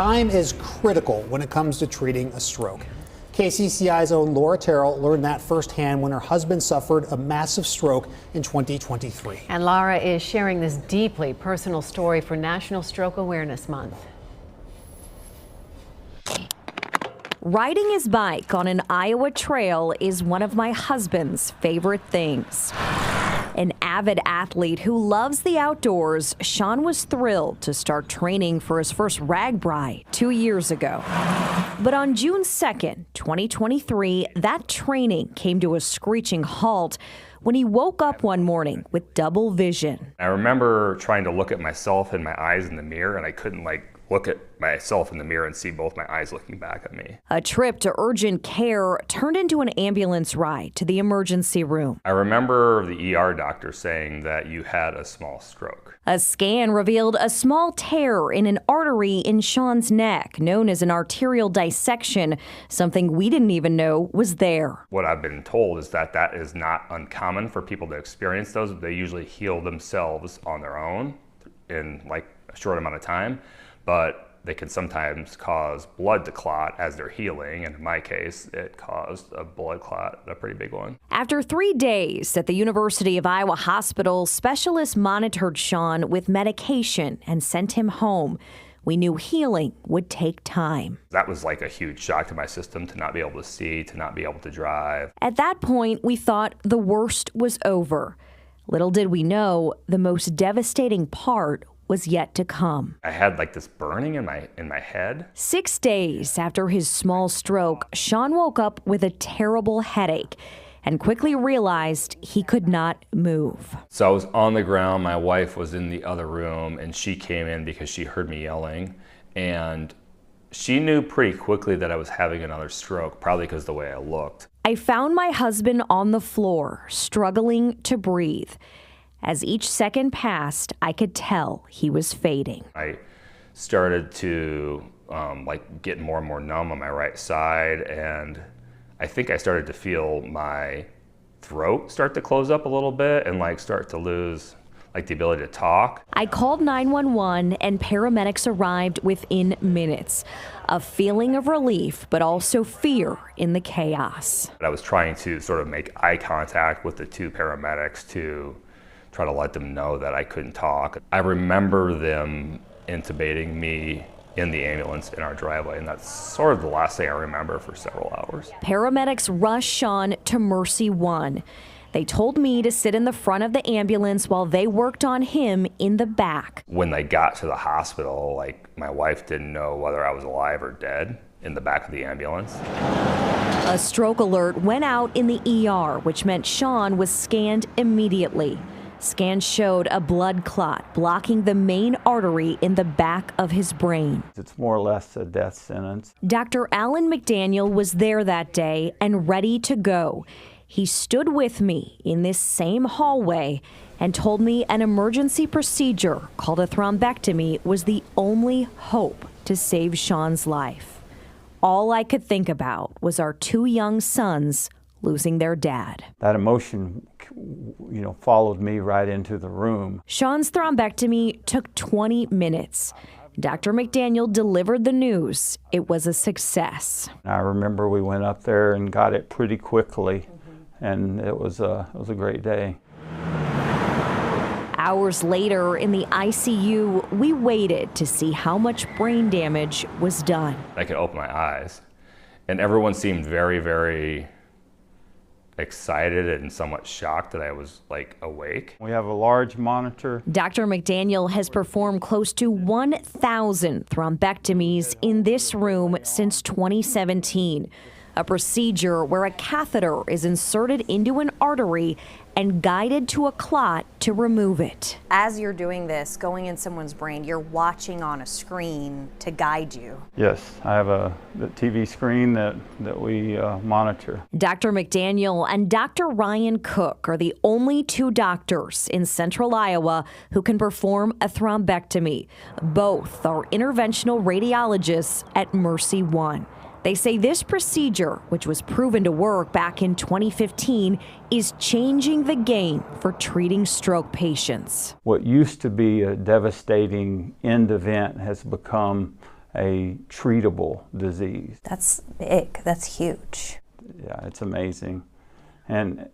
Time is critical when it comes to treating a stroke. KCCI's own Laura Terrell learned that firsthand when her husband suffered a massive stroke in 2023. And Laura is sharing this deeply personal story for National Stroke Awareness Month. Riding his bike on an Iowa trail is one of my husband's favorite things. An avid athlete who loves the outdoors, Sean was thrilled to start training for his first RAGBRAI 2 years ago. But on June 2nd, 2023, that training came to a screeching halt when he woke up one morning with double vision. I remember trying to look at myself in my eyes in the mirror, and I couldn't look at myself in the mirror and see both my eyes looking back at me. A trip to urgent care turned into an ambulance ride to the emergency room. I remember the ER doctor saying that you had a small stroke. A scan revealed a small tear in an artery in Sean's neck, known as an arterial dissection, something we didn't even know was there. What I've been told is that that is not uncommon for people to experience those. They usually heal themselves on their own in a short amount of time, but they can sometimes cause blood to clot as they're healing, and in my case, it caused a blood clot, a pretty big one. After 3 days at the University of Iowa Hospital, specialists monitored Sean with medication and sent him home. We knew healing would take time. That was like a huge shock to my system, to not be able to see, to not be able to drive. At that point, we thought the worst was over. Little did we know, the most devastating part was yet to come. I had this burning in my head. 6 days after his small stroke, Sean woke up with a terrible headache and quickly realized he could not move. So I was on the ground, my wife was in the other room, and she came in because she heard me yelling, and she knew pretty quickly that I was having another stroke, probably because of the way I looked. I found my husband on the floor, struggling to breathe. As each second passed, I could tell he was fading. I started to get more and more numb on my right side, and I think I started to feel my throat start to close up a little bit and start to lose the ability to talk. I called 911 and paramedics arrived within minutes. A feeling of relief, but also fear in the chaos. I was trying to sort of make eye contact with the two paramedics to try to let them know that I couldn't talk. I remember them intubating me in the ambulance in our driveway, and that's sort of the last thing I remember for several hours. Paramedics rushed Sean to Mercy One. They told me to sit in the front of the ambulance while they worked on him in the back. When they got to the hospital, my wife didn't know whether I was alive or dead in the back of the ambulance. A stroke alert went out in the ER, which meant Sean was scanned immediately. Scans showed a blood clot blocking the main artery in the back of his brain. It's more or less a death sentence. Dr. Alan McDaniel was there that day and ready to go. He stood with me in this same hallway and told me an emergency procedure called a thrombectomy was the only hope to save Sean's life. All I could think about was our 2 young sons losing their dad. That emotion, followed me right into the room. Sean's thrombectomy took 20 minutes. Dr. McDaniel delivered the news. It was a success. I remember we went up there and got it pretty quickly, and it was a great day. Hours later in the ICU, we waited to see how much brain damage was done. I could open my eyes, and everyone seemed very, very excited and somewhat shocked that I was awake. We have a large monitor. Dr. McDaniel has performed close to 1,000 thrombectomies in this room since 2017, a procedure where a catheter is inserted into an artery and guided to a clot to remove it. As you're doing this, going in someone's brain, you're watching on a screen to guide you. Yes, I have the TV screen that we monitor. Dr. McDaniel and Dr. Ryan Cook are the only 2 doctors in central Iowa who can perform a thrombectomy. Both are interventional radiologists at Mercy One. They say this procedure, which was proven to work back in 2015, is changing the game for treating stroke patients. What used to be a devastating end event has become a treatable disease. That's big. That's huge. Yeah, it's amazing. And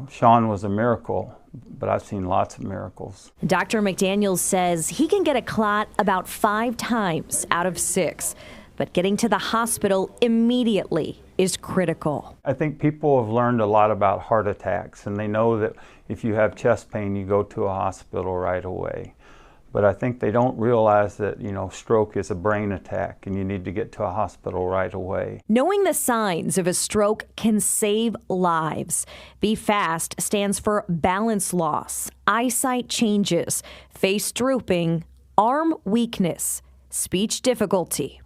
Sean was a miracle, but I've seen lots of miracles. Dr. McDaniels says he can get a clot about 5 times out of 6, but getting to the hospital immediately is critical. I think people have learned a lot about heart attacks, and they know that if you have chest pain, you go to a hospital right away. But I think they don't realize that, stroke is a brain attack and you need to get to a hospital right away. Knowing the signs of a stroke can save lives. BFAST stands for balance loss, eyesight changes, face drooping, arm weakness, speech difficulty.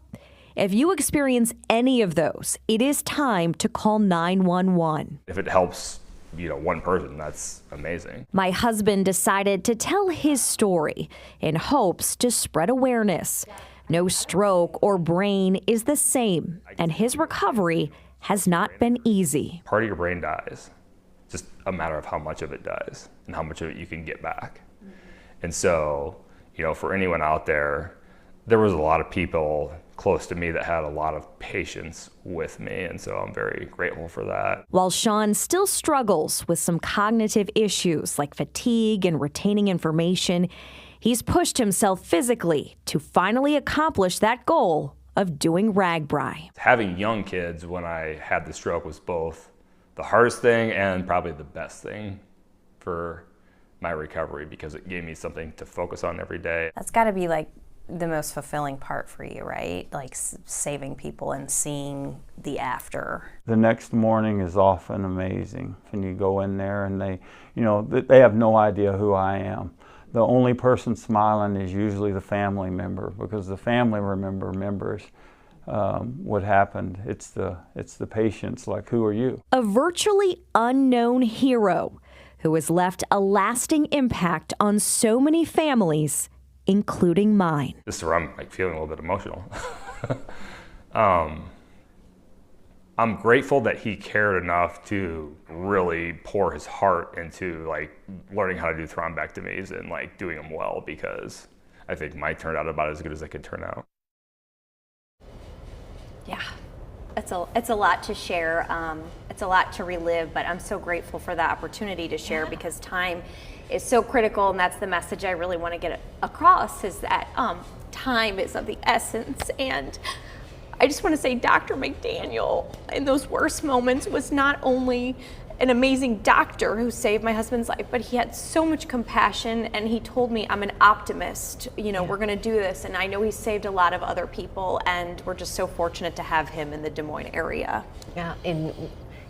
If you experience any of those, it is time to call 911. If it helps, one person, that's amazing. My husband decided to tell his story in hopes to spread awareness. No stroke or brain is the same, and his recovery has not been easy. Part of your brain dies. Just a matter of how much of it dies and how much of it you can get back. And so, for anyone out there was a lot of people close to me that had a lot of patience with me, and so I'm very grateful for that. While Sean still struggles with some cognitive issues like fatigue and retaining information, he's pushed himself physically to finally accomplish that goal of doing RAGBRAI. Having young kids when I had the stroke was both the hardest thing and probably the best thing for my recovery, because it gave me something to focus on every day. That's got to be like the most fulfilling part for you, right? Like saving people and seeing the after. The next morning is often amazing. And you go in there and they have no idea who I am. The only person smiling is usually the family member, because the family remembers what happened. It's the patients, like, who are you? A virtually unknown hero who has left a lasting impact on so many families, including mine. This is where I'm feeling a little bit emotional. I'm grateful that he cared enough to really pour his heart into learning how to do thrombectomies and doing them well, because I think mine turned out about as good as it could turn out. Yeah, it's a lot to share. It's a lot to relive, but I'm so grateful for the opportunity to share, because time is so critical, and that's the message I really want to get across, is that time is of the essence. And I just want to say Dr. McDaniel in those worst moments was not only an amazing doctor who saved my husband's life, but he had so much compassion, and he told me, I'm an optimist, we're going to do this. And I know he saved a lot of other people, and we're just so fortunate to have him in the Des Moines area. Yeah, in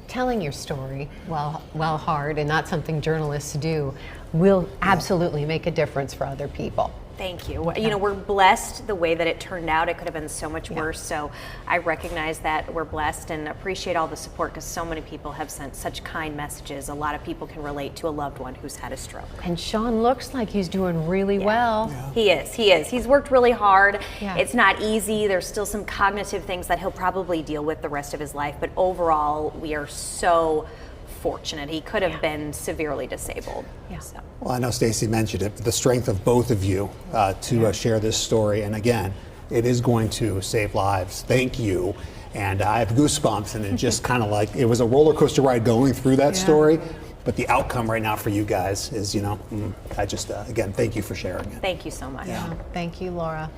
telling your story, while hard and not something journalists do, will absolutely make a difference for other people. Thank you. We're blessed the way that it turned out. It could have been so much worse. So I recognize that we're blessed and appreciate all the support, because so many people have sent such kind messages. A lot of people can relate to a loved one who's had a stroke. And Sean looks like he's doing really well. Yeah. He is. He's worked really hard. Yeah. It's not easy. There's still some cognitive things that he'll probably deal with the rest of his life. But overall, we are so fortunate. He could have been severely disabled. Yeah. So. Well, I know Stacy mentioned it, but the strength of both of you to share this story. And again, it is going to save lives. Thank you. And I have goosebumps, and it just kind of it was a roller coaster ride going through that story. But the outcome right now for you guys is, I just, again, thank you for sharing it. Thank you so much. Thank you, Laura.